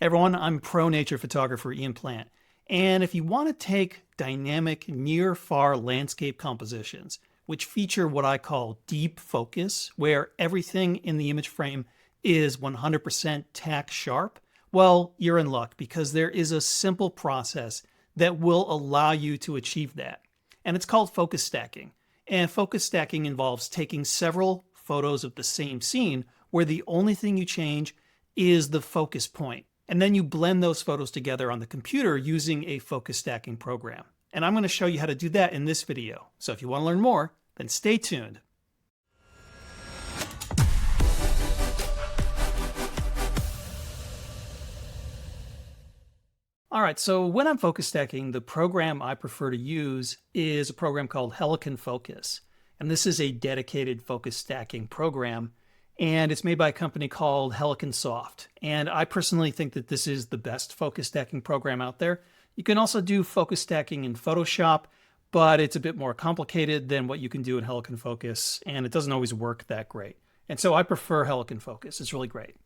Everyone, I'm pro nature photographer Ian Plant, and if you want to take dynamic near-far landscape compositions, which feature what I call deep focus, where everything in the image frame is 100% tack sharp, well, you're in luck because there is a simple process that will allow you to achieve that. And it's called focus stacking. And focus stacking involves taking several photos of the same scene where the only thing you change is the focus point. And then you blend those photos together on the computer using a focus stacking program. And I'm going to show you how to do that in this video. So if you want to learn more, then stay tuned. All right, so when I'm focus stacking, the program I prefer to use is a program called Helicon Focus. And this is a dedicated focus stacking program. And it's made by a company called Helicon Soft. And I personally think that this is the best focus stacking program out there. You can also do focus stacking in Photoshop, but it's a bit more complicated than what you can do in Helicon Focus, and it doesn't always work that great. And so I prefer Helicon Focus. It's really great.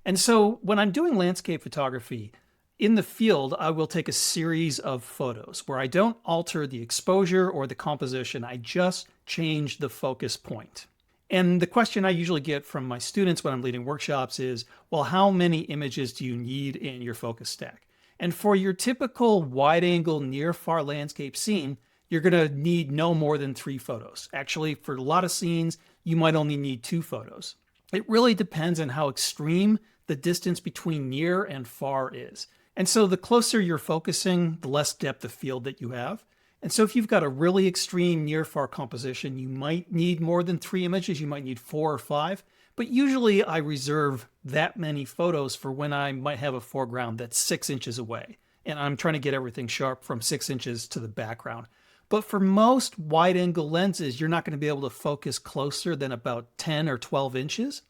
And so when I'm doing landscape photography, in the field, I will take a series of photos where I don't alter the exposure or the composition. I just change the focus point. And the question I usually get from my students when I'm leading workshops is, well, how many images do you need in your focus stack? And for your typical wide-angle near-far landscape scene, you're going to need no more than 3 photos. Actually, for a lot of scenes, you might only need 2 photos. It really depends on how extreme the distance between near and far is. And so the closer you're focusing, the less depth of field that you have. And so if you've got a really extreme near-far composition, you might need more than 3 images. You might need 4 or 5. But usually I reserve that many photos for when I might have a foreground that's 6 inches away. And I'm trying to get everything sharp from 6 inches to the background. But for most wide-angle lenses, you're not going to be able to focus closer than about 10 or 12 inches.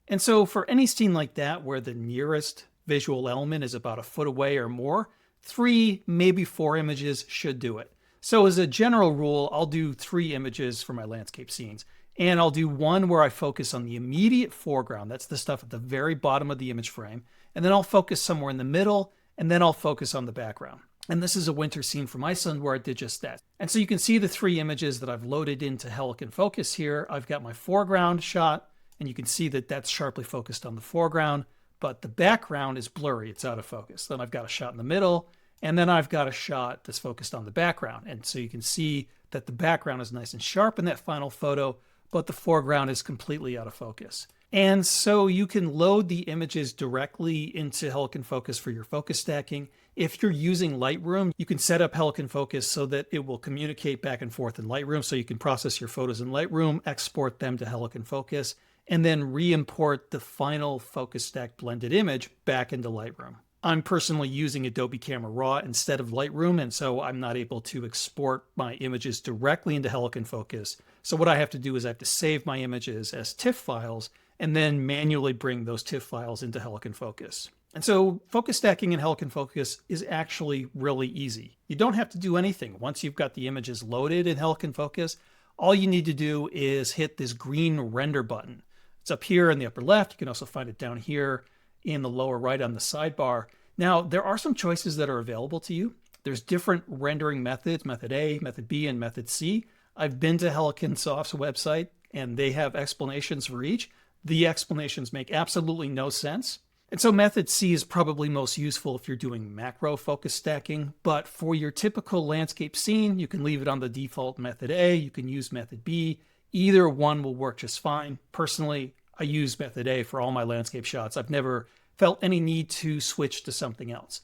And so for any scene like that, where the nearest visual element is about a foot away or more, 3, maybe 4 images should do it. So as a general rule, I'll do 3 images for my landscape scenes. And I'll do one where I focus on the immediate foreground. That's the stuff at the very bottom of the image frame. And then I'll focus somewhere in the middle, and then I'll focus on the background. And this is a winter scene from Iceland where I did just that. And so you can see the 3 images that I've loaded into Helicon Focus here. I've got my foreground shot, and you can see that that's sharply focused on the foreground, but the background is blurry. It's out of focus. Then I've got a shot in the middle, and then I've got a shot that's focused on the background. And so you can see that the background is nice and sharp in that final photo, but the foreground is completely out of focus. And so you can load the images directly into Helicon Focus for your focus stacking. If you're using Lightroom, you can set up Helicon Focus so that it will communicate back and forth in Lightroom. So you can process your photos in Lightroom, export them to Helicon Focus, and then re-import the final focus stack blended image back into Lightroom. I'm personally using Adobe Camera Raw instead of Lightroom, and so I'm not able to export my images directly into Helicon Focus. So what I have to do is I have to save my images as TIFF files and then manually bring those TIFF files into Helicon Focus. And so focus stacking in Helicon Focus is actually really easy. You don't have to do anything. Once you've got the images loaded in Helicon Focus, all you need to do is hit this green render button. It's up here in the upper left. You can also find it down here in the lower right on the sidebar. Now, there are some choices that are available to you. There's different rendering methods, method A, method B, and method C. I've been to Helicon Soft's website, and they have explanations for each. The explanations make absolutely no sense. And so method C is probably most useful if you're doing macro focus stacking, but for your typical landscape scene, you can leave it on the default method A, you can use method B. Either one will work just fine. Personally, I use method A for all my landscape shots. I've never felt any need to switch to something else.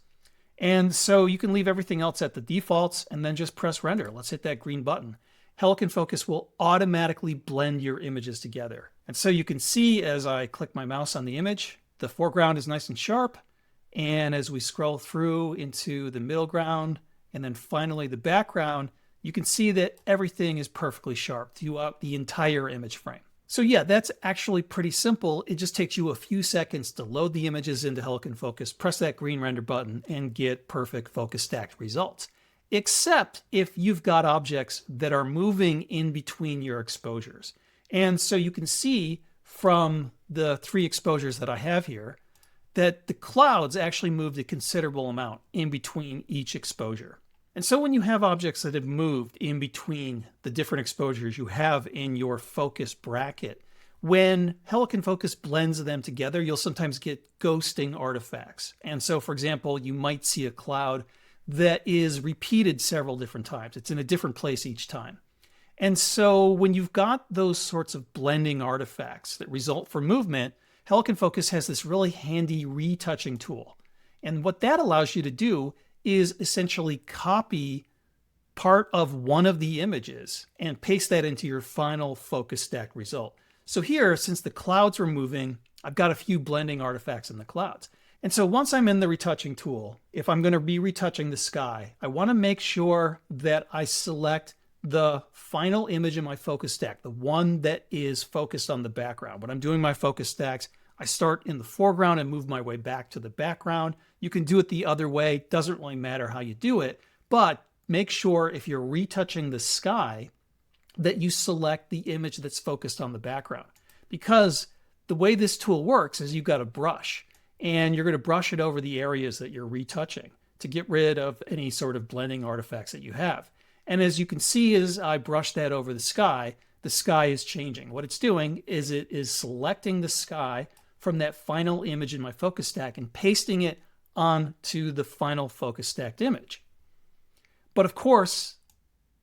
And so you can leave everything else at the defaults and then just press render. Let's hit that green button. Helicon Focus will automatically blend your images together. And so you can see as I click my mouse on the image, the foreground is nice and sharp. And as we scroll through into the middle ground and then finally the background, you can see that everything is perfectly sharp throughout the entire image frame. So yeah, that's actually pretty simple. It just takes you a few seconds to load the images into Helicon Focus, press that green render button, and get perfect focus stacked results. Except if you've got objects that are moving in between your exposures. And so you can see from the 3 exposures that I have here that the clouds actually moved a considerable amount in between each exposure. And so when you have objects that have moved in between the different exposures you have in your focus bracket, when Helicon Focus blends them together, you'll sometimes get ghosting artifacts. And so, for example, you might see a cloud that is repeated several different times. It's in a different place each time. And so when you've got those sorts of blending artifacts that result from movement, Helicon Focus has this really handy retouching tool. And what that allows you to do is essentially copy part of one of the images and paste that into your final focus stack result. So here, since the clouds were moving, I've got a few blending artifacts in the clouds. And so once I'm in the retouching tool, if I'm going to be retouching the sky, I want to make sure that I select the final image in my focus stack, the one that is focused on the background. When I'm doing my focus stacks, I start in the foreground and move my way back to the background. You can do it the other way. Doesn't really matter how you do it, but make sure if you're retouching the sky that you select the image that's focused on the background. Because the way this tool works is you've got a brush and you're going to brush it over the areas that you're retouching to get rid of any sort of blending artifacts that you have. And as you can see, as I brush that over the sky is changing. What it's doing is it is selecting the sky from that final image in my focus stack and pasting it onto the final focus stacked image. But of course,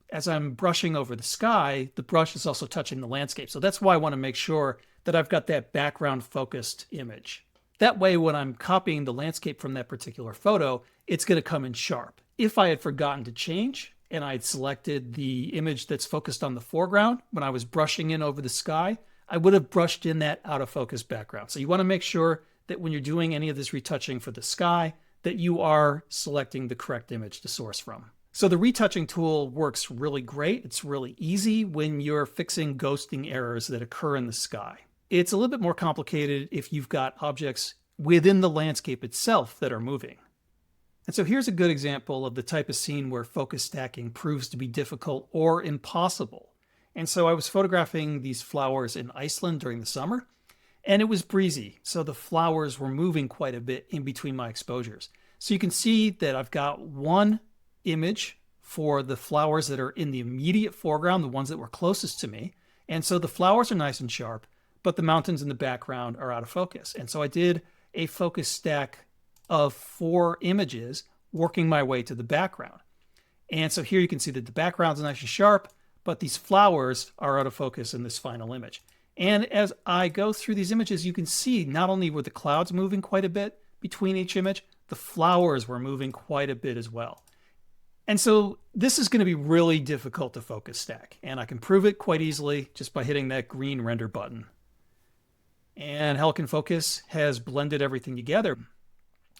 as I'm brushing over the sky, the brush is also touching the landscape. So that's why I want to make sure that I've got that background focused image. That way, when I'm copying the landscape from that particular photo, it's going to come in sharp. If I had forgotten to change and I had selected the image that's focused on the foreground when I was brushing in over the sky, I would have brushed in that out of focus background. So you want to make sure that when you're doing any of this retouching for the sky, that you are selecting the correct image to source from. So the retouching tool works really great. It's really easy when you're fixing ghosting errors that occur in the sky. It's a little bit more complicated if you've got objects within the landscape itself that are moving. And so here's a good example of the type of scene where focus stacking proves to be difficult or impossible. And so I was photographing these flowers in Iceland during the summer, and it was breezy. So the flowers were moving quite a bit in between my exposures. So you can see that I've got one image for the flowers that are in the immediate foreground, the ones that were closest to me. And so the flowers are nice and sharp, but the mountains in the background are out of focus. And so I did a focus stack of 4 images working my way to the background. And so here you can see that the background's nice and sharp, but these flowers are out of focus in this final image. And as I go through these images, you can see not only were the clouds moving quite a bit between each image, the flowers were moving quite a bit as well. And so this is going to be really difficult to focus stack, and I can prove it quite easily just by hitting that green render button. And Helicon Focus has blended everything together.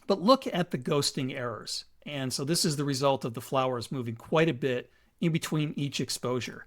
But look at the ghosting errors. And so this is the result of the flowers moving quite a bit in between each exposure.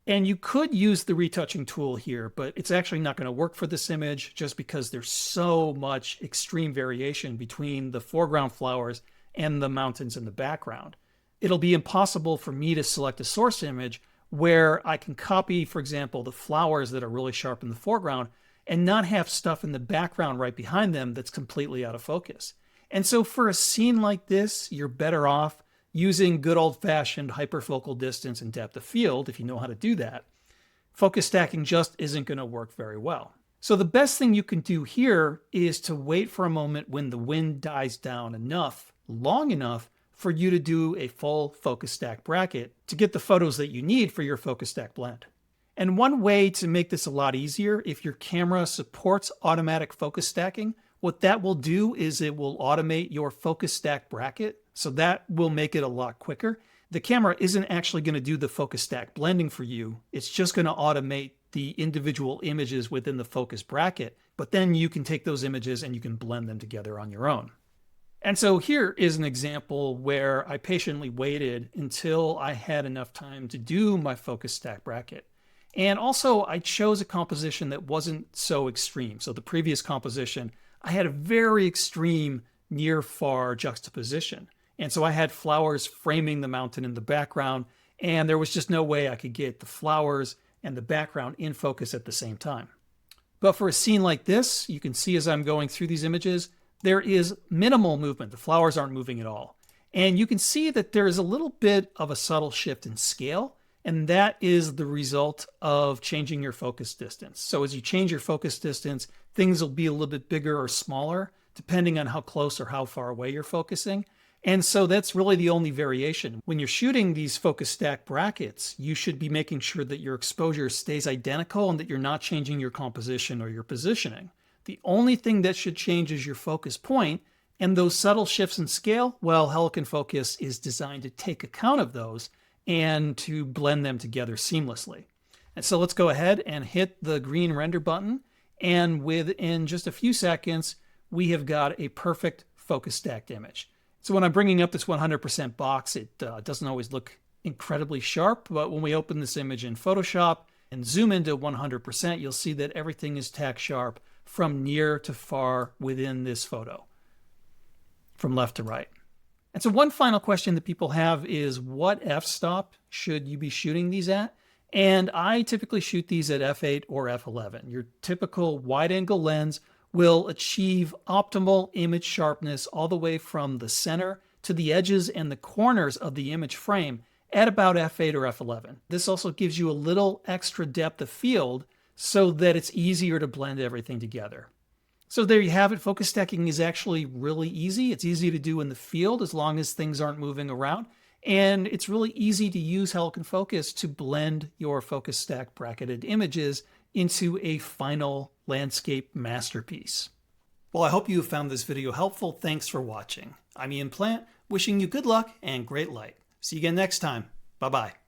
And you could use the retouching tool here, but it's actually not going to work for this image just because there's so much extreme variation between the foreground flowers and the mountains in the background. It'll be impossible for me to select a source image where I can copy, for example, the flowers that are really sharp in the foreground and not have stuff in the background right behind them that's completely out of focus. And so for a scene like this, you're better off using good old-fashioned hyperfocal distance and depth of field if you know how to do that. Focus stacking just isn't going to work very well. So the best thing you can do here is to wait for a moment when the wind dies down enough, long enough, for you to do a full focus stack bracket to get the photos that you need for your focus stack blend. And one way to make this a lot easier, if your camera supports automatic focus stacking, what that will do is it will automate your focus stack bracket. So that will make it a lot quicker. The camera isn't actually going to do the focus stack blending for you. It's just going to automate the individual images within the focus bracket, but then you can take those images and you can blend them together on your own. And so here is an example where I patiently waited until I had enough time to do my focus stack bracket. And also I chose a composition that wasn't so extreme. So the previous composition, I had a very extreme near-far juxtaposition. And so I had flowers framing the mountain in the background, and there was just no way I could get the flowers and the background in focus at the same time. But for a scene like this, you can see as I'm going through these images, there is minimal movement. The flowers aren't moving at all. And you can see that there is a little bit of a subtle shift in scale, and that is the result of changing your focus distance. So as you change your focus distance, things will be a little bit bigger or smaller, depending on how close or how far away you're focusing. And so that's really the only variation. When you're shooting these focus stack brackets, you should be making sure that your exposure stays identical and that you're not changing your composition or your positioning. The only thing that should change is your focus point, and those subtle shifts in scale, well, Helicon Focus is designed to take account of those and to blend them together seamlessly. And so let's go ahead and hit the green render button, and within just a few seconds, we have got a perfect focus stacked image. So when I'm bringing up this 100% box, it doesn't always look incredibly sharp, but when we open this image in Photoshop and zoom into 100%, you'll see that everything is tack sharp from near to far within this photo, from left to right. And so one final question that people have is, what f-stop should you be shooting these at? And I typically shoot these at f8 or f11. Your typical wide-angle lens will achieve optimal image sharpness all the way from the center to the edges and the corners of the image frame at about f8 or f11. This also gives you a little extra depth of field so that it's easier to blend everything together. So there you have it. Focus stacking is actually really easy. It's easy to do in the field as long as things aren't moving around. And it's really easy to use Helicon Focus to blend your focus stack bracketed images into a final landscape masterpiece. Well, I hope you found this video helpful. Thanks for watching. I'm Ian Plant, wishing you good luck and great light. See you again next time. Bye-bye.